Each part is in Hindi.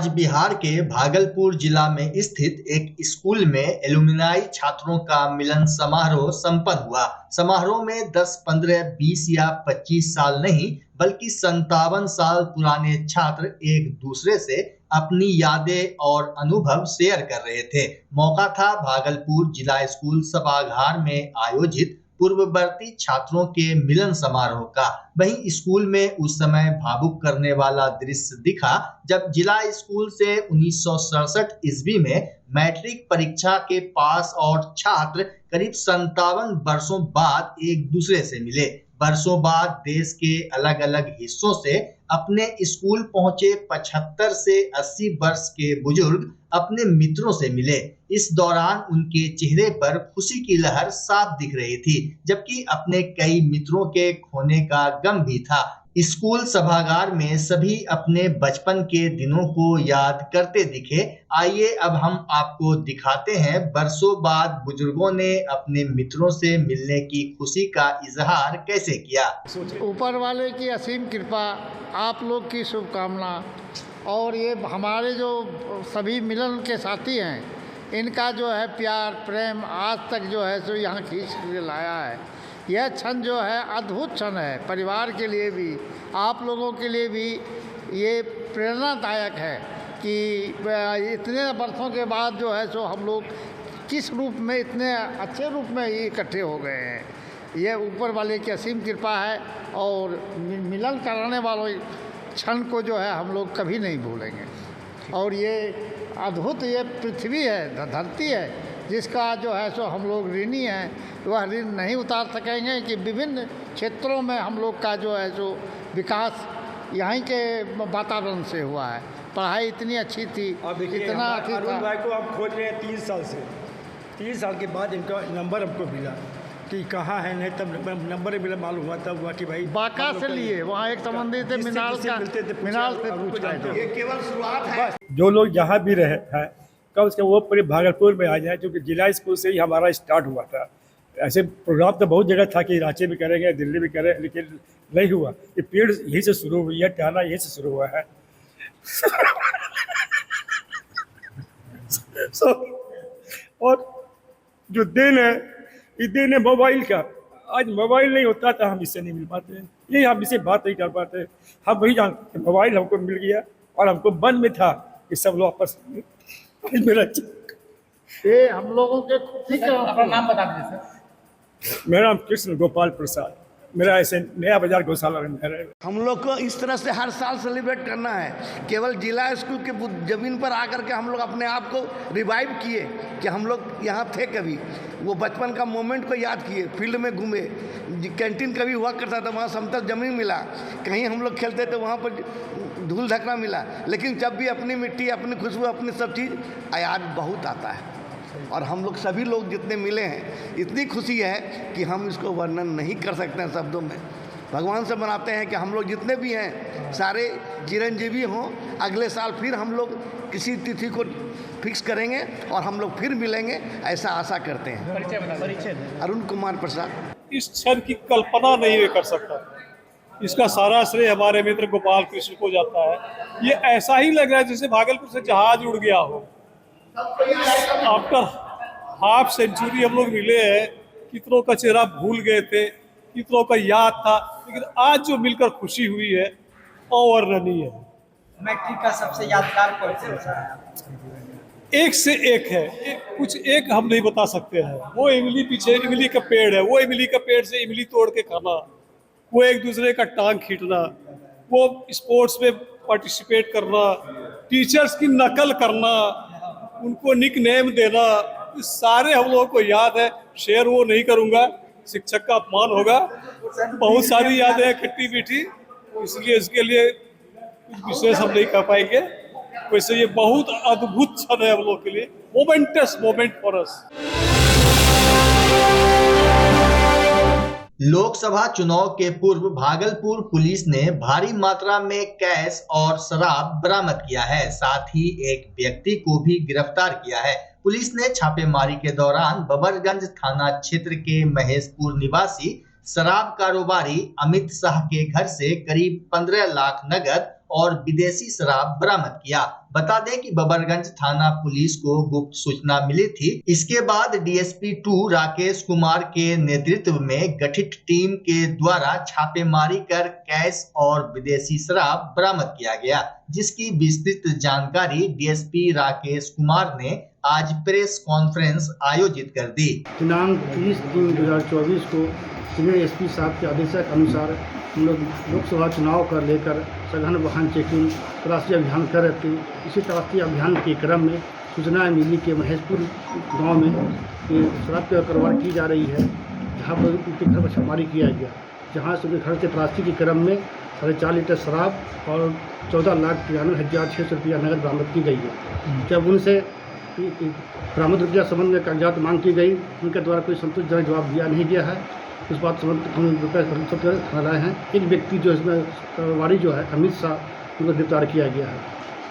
आज बिहार के भागलपुर जिला में स्थित एक स्कूल में एलुमनाई छात्रों का मिलन समारोह संपन्न हुआ। समारोह में 10, 15, 20 या 25 साल नहीं बल्कि 57 साल पुराने छात्र एक दूसरे से अपनी यादें और अनुभव शेयर कर रहे थे। मौका था भागलपुर जिला स्कूल सभागार में आयोजित पूर्ववर्ती छात्रों के मिलन समारोह का। वहीं स्कूल में उस समय भावुक करने वाला दृश्य दिखा जब जिला स्कूल से 1967 ईस्वी में मैट्रिक परीक्षा के पास और छात्र करीब 57 वर्षों बाद एक दूसरे से मिले। वर्षों बाद देश के अलग अलग हिस्सों से अपने स्कूल पहुंचे 75 से 80 वर्ष के बुजुर्ग अपने मित्रों से मिले। इस दौरान उनके चेहरे पर खुशी की लहर साफ दिख रही थी, जबकि अपने कई मित्रों के खोने का गम भी था। स्कूल सभागार में सभी अपने बचपन के दिनों को याद करते दिखे। आइए अब हम आपको दिखाते हैं वर्षों बाद बुजुर्गों ने अपने मित्रों से मिलने की खुशी का इजहार कैसे किया। ऊपर वाले की असीम कृपा, आप लोग की शुभकामना और ये हमारे जो सभी मिलन के साथी हैं, इनका जो है प्यार प्रेम आज तक जो है सो यहाँ खींच के लाया है। यह क्षण जो है अद्भुत क्षण है, परिवार के लिए भी आप लोगों के लिए भी ये प्रेरणादायक है कि इतने वर्षों के बाद जो है सो हम लोग किस रूप में, इतने अच्छे रूप में इकट्ठे हो गए हैं। ये ऊपर वाले की असीम कृपा है और मिलन कराने वालों क्षण को जो है हम लोग कभी नहीं भूलेंगे। और ये अद्भुत ये पृथ्वी है, धरती है, जिसका जो है सो हम लोग ऋणी हैं। वह ऋण नहीं उतार सकेंगे कि विभिन्न क्षेत्रों में हम लोग का जो है सो विकास यहीं के वातावरण से हुआ है। पढ़ाई इतनी अच्छी थी, इतना अरुण भाई को आप खोज रहे हैं 3 साल से। 3 साल के बाद इनका नंबर हमको मिला कि कहाँ है, नहीं तब नंबर मिला, मालूम हुआ तब हुआ कि भाई बाका से लिए वहाँ एक संबंधी थे, मिनाल से पूछा। ये केवल शुरुआत है। जो लोग जहाँ भी रहे हैं कम से कम वो पूरे भागलपुर में आ जाए, क्योंकि जिला स्कूल से ही हमारा स्टार्ट हुआ था। ऐसे प्रोग्राम तो बहुत जगह था कि रांची में करेंगे, दिल्ली में करें, लेकिन नहीं हुआ। ये पेड़ यहीं से शुरू हुई है, टहना यहीं से शुरू हुआ है। और जो दिन है, इस दिन है मोबाइल का। आज मोबाइल नहीं होता तो हम इससे नहीं मिल पाते, यही हम इससे बात नहीं कर पाते। हम वही जानते, मोबाइल हमको मिल गया और हमको मन में था कि सब लोग आपस में मेरा ये हम लोगों के खुशी का। अपना नाम बता दीजिए सर। मेरा नाम कृष्ण गोपाल प्रसाद, मेरा ऐसे नया बाजार गौशाला में है। हम लोग को इस तरह से हर साल सेलिब्रेट करना है। केवल जिला स्कूल के ज़मीन पर आकर के हम लोग अपने आप को रिवाइव किए कि हम लोग यहाँ थे, कभी वो बचपन का मोमेंट को याद किए, फील्ड में घूमे, कैंटीन कभी हुआ करता था, वहाँ समतल ज़मीन मिला, कहीं हम लोग खेलते थे वहाँ पर धूल धकरा मिला। लेकिन जब भी अपनी मिट्टी, अपनी खुशबू, अपनी सब चीज़ याद बहुत आता है। और हम लोग सभी लोग जितने मिले हैं, इतनी खुशी है कि हम इसको वर्णन नहीं कर सकते हैं शब्दों में। भगवान से मनाते हैं कि हम लोग जितने भी हैं सारे चिरंजीवी हों। अगले साल फिर हम लोग किसी तिथि को फिक्स करेंगे और हम लोग फिर मिलेंगे, ऐसा आशा करते हैं। अरुण कुमार प्रसाद। इस क्षण की कल्पना नहीं कर सकता। इसका सारा श्रेय हमारे मित्र गोपाल कृष्ण को जाता है। ये ऐसा ही लग रहा है जैसे भागलपुर से जहाज उड़ गया हो। आफ्टर हाफ सेंचुरी हम लोग मिले हैं, कितनों का चेहरा भूल गए थे, कितनों का याद था, लेकिन आज जो मिलकर खुशी हुई है अवर्णनीय है। मैट्रिक का सबसे यादगार कौन सा है? एक से एक है, कुछ एक हम नहीं बता सकते हैं। वो इमली, पीछे इमली का पेड़ है, वो इमली का पेड़ से इमली तोड़ के खाना, वो एक दूसरे का टांग खींचना, वो स्पोर्ट्स में पार्टिसिपेट करना, टीचर्स की नकल करना, उनको निक नेम देना, सारे हम लोगों को याद है। शेयर वो नहीं करूंगा, शिक्षक का अपमान होगा। बहुत सारी यादें हैं खट्टी मीठी, इसलिए इसके लिए कुछ विशेष हम नहीं कर पाएंगे। वैसे ये बहुत अद्भुत क्षण है हम लोग के लिए, moments moment for us. Lok Sabha चुनाव के पूर्व भागलपुर पुलिस ने भारी मात्रा में कैश और शराब बरामद किया है। साथ ही एक व्यक्ति को भी गिरफ्तार किया है। पुलिस ने छापेमारी के दौरान बबरगंज थाना क्षेत्र के महेशपुर निवासी शराब कारोबारी अमित शाह के घर से करीब 15 लाख नगद और विदेशी शराब बरामद किया। बता दें कि बबरगंज थाना पुलिस को गुप्त सूचना मिली थी। इसके बाद डीएसपी 2 राकेश कुमार के नेतृत्व में गठित टीम के द्वारा छापेमारी कर कैश और विदेशी शराब बरामद किया गया, जिसकी विस्तृत जानकारी डीएसपी राकेश कुमार ने आज प्रेस कॉन्फ्रेंस आयोजित कर दी। दिनांक 30/3/2024 को सीनियर एसपी साहब के आदेशक अनुसार हम लोग लोकसभा चुनाव का लेकर सघन वाहन चेकिंग तलाशी अभियान कर रहे थे। इसी तलाशी अभियान के क्रम में सूचना मिली कि महेशपुर गांव में शराब की कारोबार की जा रही है, जहां पर उनके घर पर छापेमारी किया गया, जहां से उनके घर से तलाशी के क्रम में 4.5 लीटर शराब और 14,93,600 रुपया नकद बरामद की गई है। जब उनसे बरामद रुपया संबंध में कागजात मांग की गई, उनके द्वारा कोई संतोषजनक जवाब दिया नहीं गया है। इस बात संबंध हम रुपये लाए हैं। एक व्यक्ति जो इसमें कारोबारी जो है अमित शाह, उनको गिरफ्तार किया गया है।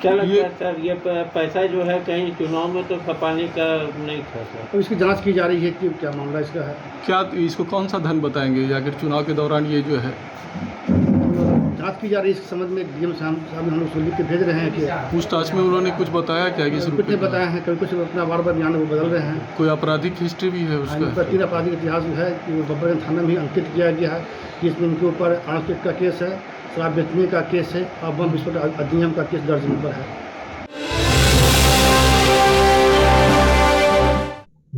क्या लगता है सर, ये पैसा जो है कहीं चुनाव में तो खपाने का नहीं था सर? तो इसकी जांच की जा रही है कि क्या मामला इसका है। क्या इसको कौन सा धन बताएंगे, या फिर चुनाव के दौरान ये जो है जांच की जा रही है। इस संबंध में डीएम साहब हम लोग लिख के भेज रहे हैं कि पूछताछ में उन्होंने कुछ बताया क्या? कि कुछ नहीं बताया है, कभी कुछ अपना बार बयान वो बदल रहे हैं। कोई आपराधिक हिस्ट्री भी है उसका? 3 आपराधिक इतिहास जो है बबरगंज थाना में अंकित किया गया है, जिसमें उनके ऊपर आणविक का केस है, शराब बेचने का केस है और बम विस्फोट अधिनियम का केस दर्ज पर है।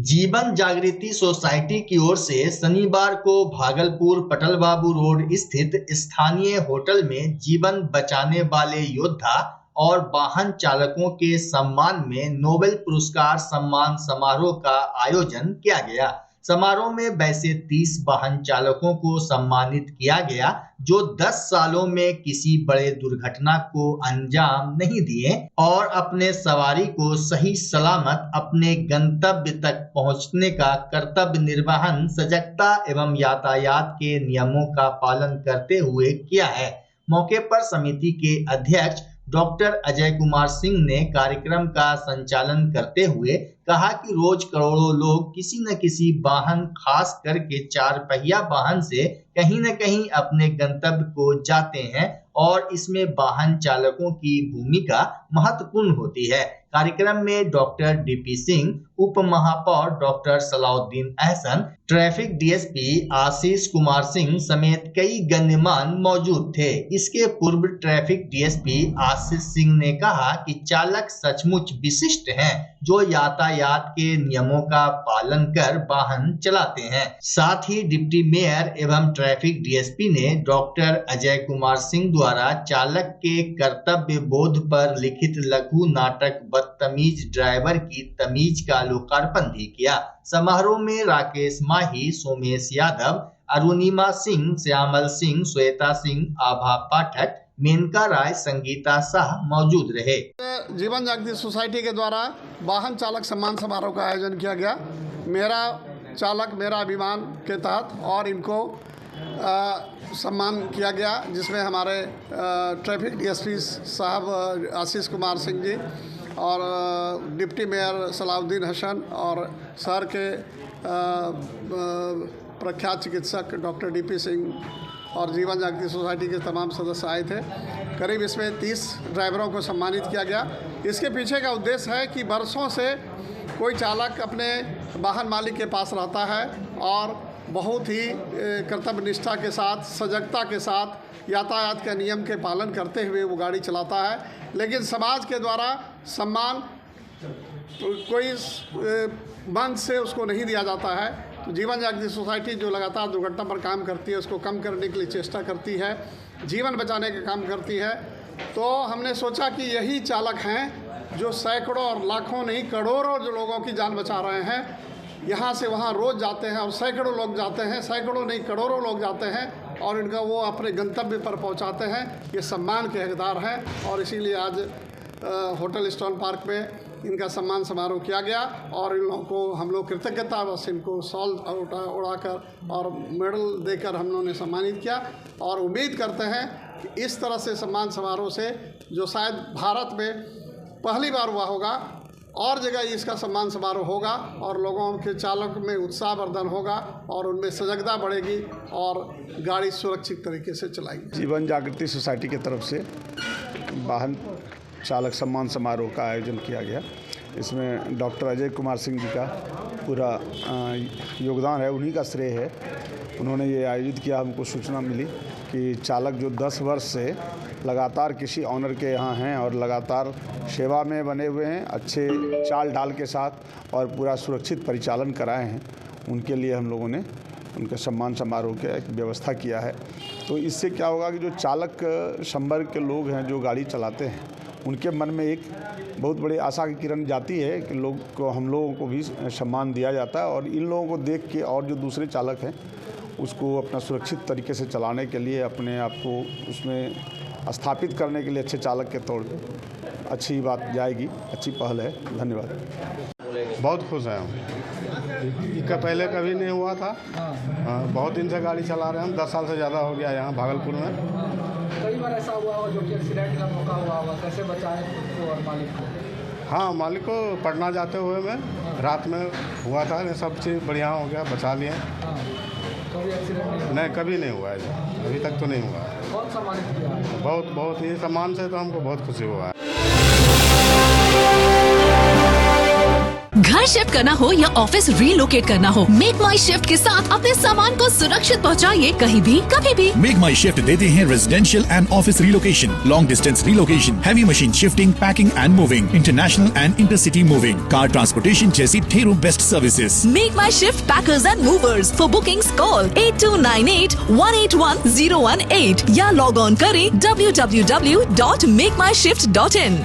जीवन जागृति सोसाइटी की ओर से शनिवार को भागलपुर पटल बाबू रोड स्थित स्थानीय होटल में जीवन बचाने वाले योद्धा और वाहन चालकों के सम्मान में नोबेल पुरस्कार सम्मान समारोह का आयोजन किया गया। समारोह में वैसे 30 वाहन चालकों को सम्मानित किया गया जो 10 सालों में किसी बड़े दुर्घटना को अंजाम नहीं दिए और अपने सवारी को सही सलामत अपने गंतव्य तक पहुंचने का कर्तव्य निर्वहन सजगता एवं यातायात के नियमों का पालन करते हुए किया है। मौके पर समिति के अध्यक्ष डॉक्टर अजय कुमार सिंह ने कार्यक्रम का संचालन करते हुए कहा कि रोज करोड़ों लोग किसी न किसी वाहन, खास करके 4 पहिया वाहन से कहीं न कहीं अपने गंतव्य को जाते हैं और इसमें वाहन चालकों की भूमिका महत्वपूर्ण होती है। कार्यक्रम में डॉक्टर डीपी सिंह, उप महापौर doctor Salauddin Ahsan, traffic DSP Ashish Kumar Singh समेत कई गण्यमान्य मौजूद थे। इसके पूर्व ट्रैफिक डीएसपी आशीष सिंह ने कहा कि चालक सचमुच विशिष्ट हैं जो यातायात के नियमों का पालन कर वाहन चलाते हैं। साथ ही डिप्टी मेयर एवं ट्रैफिक डीएसपी ने डॉक्टर अजय कुमार सिंह द्वारा चालक के कर्तव्य बोध पर लिखित लघु नाटक बदतमीज ड्राइवर की तमीज का लोकार्पण भी किया। समारोह में राकेश माही, सोमेश यादव, अरुणिमा सिंह, श्यामल सिंह, श्वेता सिंह, आभा पाठक, मेनका राय, संगीता शाह मौजूद रहे। जीवन जागृति सोसाइटी के द्वारा वाहन चालक सम्मान समारोह का आयोजन किया गया। मेरा चालक मेरा अभिमान के तहत और इनको सम्मान किया गया, जिसमें हमारे ट्रैफिक डीएसपी साहब आशीष कुमार सिंह जी और डिप्टी मेयर सलाउद्दीन हसन और शहर के प्रख्यात चिकित्सक डॉक्टर डीपी सिंह और जीवन जागृति सोसाइटी के तमाम सदस्य आए थे। करीब इसमें 30 ड्राइवरों को सम्मानित किया गया। इसके पीछे का उद्देश्य है कि बरसों से कोई चालक अपने वाहन मालिक के पास रहता है और बहुत ही कर्तव्य निष्ठा के साथ, सजगता के साथ यातायात के नियम के पालन करते हुए वो गाड़ी चलाता है, लेकिन समाज के द्वारा सम्मान कोई मंच से उसको नहीं दिया जाता है। तो जीवन जागृति सोसाइटी जो लगातार दुर्घटना पर काम करती है, उसको कम करने के लिए चेष्टा करती है, जीवन बचाने का काम करती है। तो हमने सोचा कि यही चालक हैं जो सैकड़ों और लाखों नहीं करोड़ों जो लोगों की जान बचा रहे हैं। यहाँ से वहाँ रोज़ जाते हैं और सैकड़ों लोग जाते हैं, सैकड़ों नहीं करोड़ों लोग जाते हैं और इनका वो अपने गंतव्य पर पहुँचाते हैं। ये सम्मान के हकदार हैं और इसीलिए आज होटल स्टॉल पार्क में इनका सम्मान समारोह किया गया और इन लोगों को हम लोग कृतज्ञता बस इनको शॉल उड़ाकर और मेडल देकर हम लोगों ने सम्मानित किया और उम्मीद करते हैं कि इस तरह से सम्मान समारोह से जो शायद भारत में पहली बार हुआ होगा और जगह इसका सम्मान समारोह होगा और लोगों के चालक में उत्साहवर्धन होगा और उनमें सजगता बढ़ेगी और गाड़ी सुरक्षित तरीके से चलाएगी। जीवन जागृति सोसाइटी की तरफ से वाहन चालक सम्मान समारोह का आयोजन किया गया। इसमें डॉक्टर अजय कुमार सिंह जी का पूरा योगदान है, उन्हीं का श्रेय है। उन्होंने ये आयोजित किया। हमको सूचना मिली कि चालक जो 10 वर्ष से लगातार किसी ऑनर के यहाँ हैं और लगातार सेवा में बने हुए हैं, अच्छे चाल ढाल के साथ और पूरा सुरक्षित परिचालन कराए हैं, उनके लिए हम लोगों ने उनके सम्मान समारोह की एक व्यवस्था किया है। तो इससे क्या होगा कि जो चालक संवर्ग के लोग हैं जो गाड़ी चलाते हैं, उनके मन में एक बहुत बड़ी आशा की किरण जाती है कि हम लोगों को भी सम्मान दिया जाता है और इन लोगों को देख के और जो दूसरे चालक हैं उसको अपना सुरक्षित तरीके से चलाने के लिए, अपने आप को उसमें स्थापित करने के लिए अच्छे चालक के तौर पे अच्छी बात जाएगी, अच्छी पहल है। धन्यवाद। बहुत खुश हैं हम। इसका पहले कभी नहीं हुआ था। बहुत दिन से गाड़ी चला रहे हैं हम, 10 साल से ज़्यादा हो गया यहाँ भागलपुर में। कई बार ऐसा हुआ हो जो कि एक्सीडेंट का मौका हुआ होगा, कैसे बचाएं खुद को और मालिक को? हाँ, मालिक को पटना जाते हुए में रात में हुआ था, सब चीज़ बढ़िया हो गया, बचा लिए। कभी एक्सीडेंट नहीं, कभी नहीं हुआ है, अभी तक तो नहीं हुआ है। बहुत सम्मानित किया। बहुत ये सम्मान से तो हमको बहुत खुशी हुआ है। घर शिफ्ट करना हो या ऑफिस रीलोकेट करना हो, मेक माई शिफ्ट के साथ अपने सामान को सुरक्षित पहुंचाइए कहीं भी कभी भी। मेक माई शिफ्ट देते हैं residential and office relocation, long distance relocation, heavy machine shifting, packing and moving, international and intercity moving, car transportation जैसी ढेरों best services. Make my shift packers and movers. For bookings call 8298-181-018 या लॉग ऑन करें www.makemyshift.in।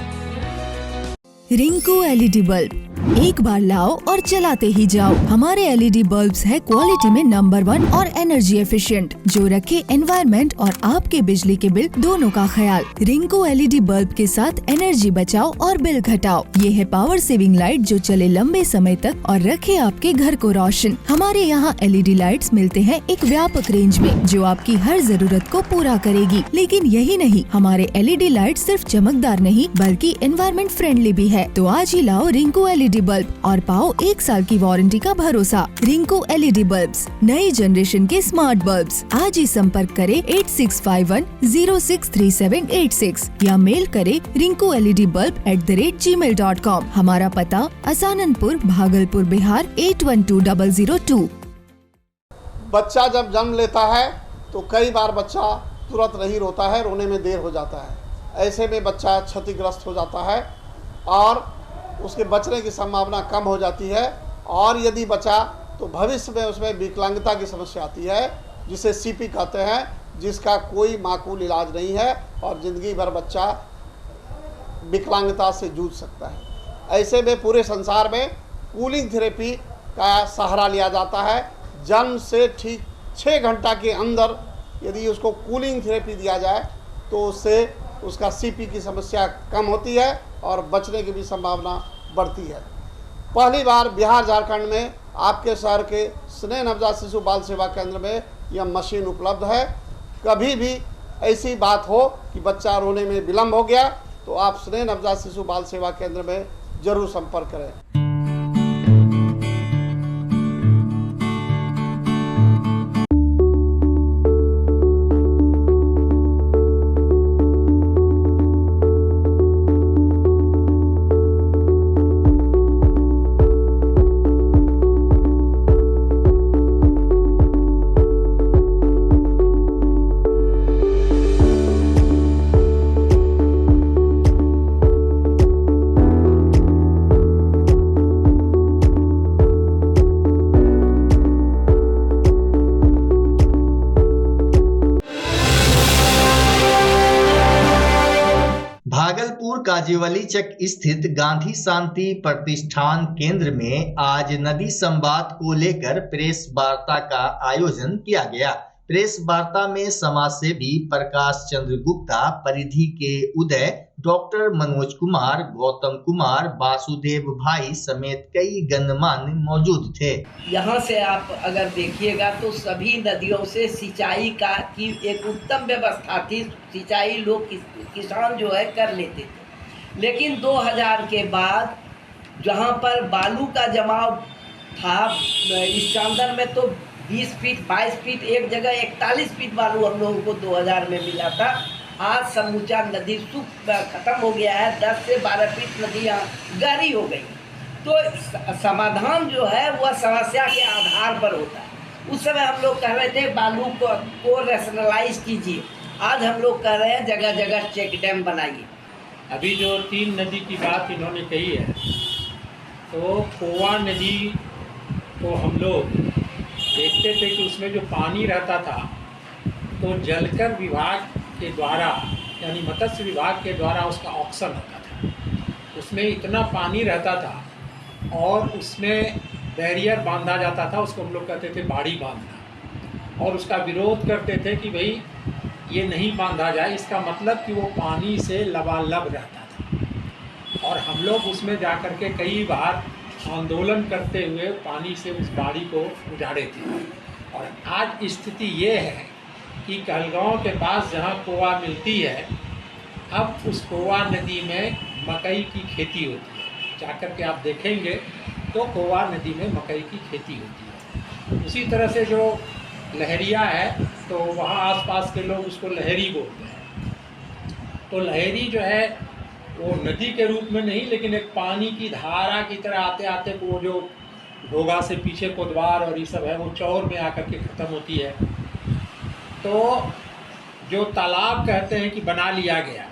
रिंकू एलईडी बल्ब, एक बार लाओ और चलाते ही जाओ। हमारे एलईडी बल्ब्स है क्वालिटी में नंबर 1 और एनर्जी एफिशिएंट, जो रखे एनवायरनमेंट और आपके बिजली के बिल दोनों का ख्याल। रिंकू एलईडी बल्ब के साथ एनर्जी बचाओ और बिल घटाओ। ये है पावर सेविंग लाइट जो चले लंबे समय तक और रखे आपके घर को रोशन। हमारे यहाँ एलईडी लाइट्स मिलते हैं एक व्यापक रेंज में जो आपकी हर जरूरत को पूरा करेगी। लेकिन यही नहीं, हमारे एलईडी लाइट सिर्फ चमकदार नहीं बल्कि एनवायरनमेंट फ्रेंडली भी है। तो आज ही लाओ रिंकू एलईडी बल्ब और पाओ 1 साल की वारंटी का भरोसा। रिंकू एलईडी बल्ब्स, नई जनरेशन के स्मार्ट बल्ब्स। आज ही संपर्क करें 8651063786 या मेल करें rinkooledbulb@gmail.com। हमारा पता असाननपुर, भागलपुर, बिहार 812002। बच्चा जब जन्म लेता है तो कई बार बच्चा तुरंत नहीं रोता है, रोने में देर हो जाता है। ऐसे में बच्चा क्षतिग्रस्त हो जाता है और उसके बचने की संभावना कम हो जाती है। और यदि बचा तो भविष्य में उसमें विकलांगता की समस्या आती है, जिसे सीपी कहते हैं, जिसका कोई माकूल इलाज नहीं है और ज़िंदगी भर बच्चा विकलांगता से जूझ सकता है। ऐसे में पूरे संसार में कूलिंग थेरेपी का सहारा लिया जाता है। जन्म से ठीक 6 घंटा के अंदर यदि उसको कूलिंग थेरेपी दिया जाए तो उससे उसका सीपी की समस्या कम होती है और बचने की भी संभावना बढ़ती है। पहली बार बिहार झारखंड में आपके शहर के स्नेह नवजात शिशु बाल सेवा केंद्र में यह मशीन उपलब्ध है। कभी भी ऐसी बात हो कि बच्चा रोने में विलम्ब हो गया तो आप स्नेह नवजात शिशु बाल सेवा केंद्र में जरूर संपर्क करें। भागलपुर काजीवली चक स्थित गांधी शांति प्रतिष्ठान केंद्र में आज नदी संवाद को लेकर प्रेस वार्ता का आयोजन किया गया। प्रेस वार्ता में समाज सेवी प्रकाश चंद्र गुप्ता, परिधि के उदय, डॉक्टर मनोज कुमार, गौतम कुमार, वासुदेव भाई समेत कई गणमान्य मौजूद थे। यहाँ से आप अगर देखिएगा तो सभी नदियों से सिंचाई की एक उत्तम व्यवस्था थी। सिंचाई लोग किसान जो है कर लेते थे, लेकिन 2000 के बाद जहाँ पर बालू का जमाव था इस चांदन में, तो 20 फीट 22 फीट, एक जगह 41 फीट बालू हम लोगों को 2000 में मिला था। आज समूचा नदी सूख खत्म हो गया है, 10 से 12 फीट नदी यहाँ गहरी हो गई। तो समाधान जो है वह समस्या के आधार पर होता है। उस समय हम लोग कह रहे थे बालू को रैशनलाइज कीजिए, आज हम लोग कह रहे हैं जगह जगह चेक डैम बनाइए। अभी जो 3 नदी की बात इन्होंने कही है, तो कोवा नदी को हम लोग देखते थे कि उसमें जो पानी रहता था, तो जलकर विभाग के द्वारा यानी मत्स्य विभाग के द्वारा उसका ऑक्शन होता था। उसमें इतना पानी रहता था और उसमें बैरियर बांधा जाता था, उसको हम लोग कहते थे बाड़ी बांधना, और उसका विरोध करते थे कि भाई ये नहीं बांधा जाए, इसका मतलब कि वो पानी से लबालब रहता था। और हम लोग उसमें जाकर के कई बार आंदोलन करते हुए पानी से उस बाड़ी को उजाड़े थे। और आज स्थिति ये है कि कहलगांव के पास जहाँ कोवा मिलती है, अब उस कोवा नदी में मकई की खेती होती है। जाकर के आप देखेंगे तो कोवा नदी में मकई की खेती होती है। उसी तरह से जो लहरिया है, तो वहाँ आसपास के लोग उसको लहरी बोलते हैं। तो लहरी जो है वो नदी के रूप में नहीं, लेकिन एक पानी की धारा की तरह आते आते वो जो घोगा से पीछे कोतवार और ये सब है, वो चौर में आकर के ख़त्म होती है। तो जो तालाब कहते हैं कि बना लिया गया,